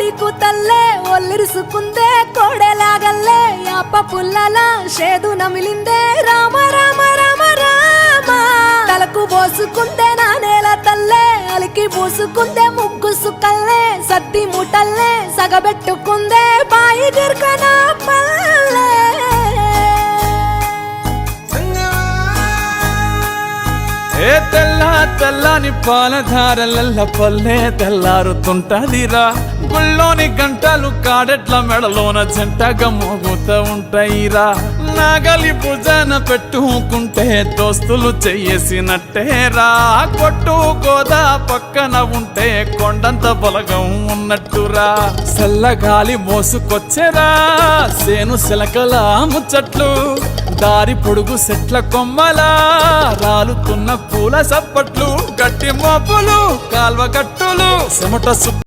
కోడి కూతల్లే ఒల్లిరుసుకుందే కోడెలాగల్లే యాప పుల్లల షేదు నమిలిందే రామ రామ రామ రామ తలకు పోసుకుందే నా నేల తల్లే అలికి పూసుకుందే ముగ్గు సుక్కల్లే సద్ది ముటల్లే సగబెట్టుకుందే బాయి గిర్కన పల్లె ఏ తెల్ల తెల్లని పాలధారలల్ల పల్లె తెల్లారుతుంటదిరా గుళ్ళోని గంటలు కాడెట్ల మెడలోన జంటగా మోగుతూ ఉంటాయిరా నాగలి భుజాన పెట్టుకుంటే దోస్తులు చెయ్యేసినట్టేరా కొట్టు గోదా పక్కన ఉంటే కొండంత బలగం ఉన్నట్టురా చల్లగాలి మోసుకొచ్చెరా సేను శిలకల ముచ్చట్లు దారి పొడుగు సెట్ల కొమ్మలా రాలుతున్న పూల సప్పట్లు గట్టి మోపులు కాల్వ గట్టులు చెమట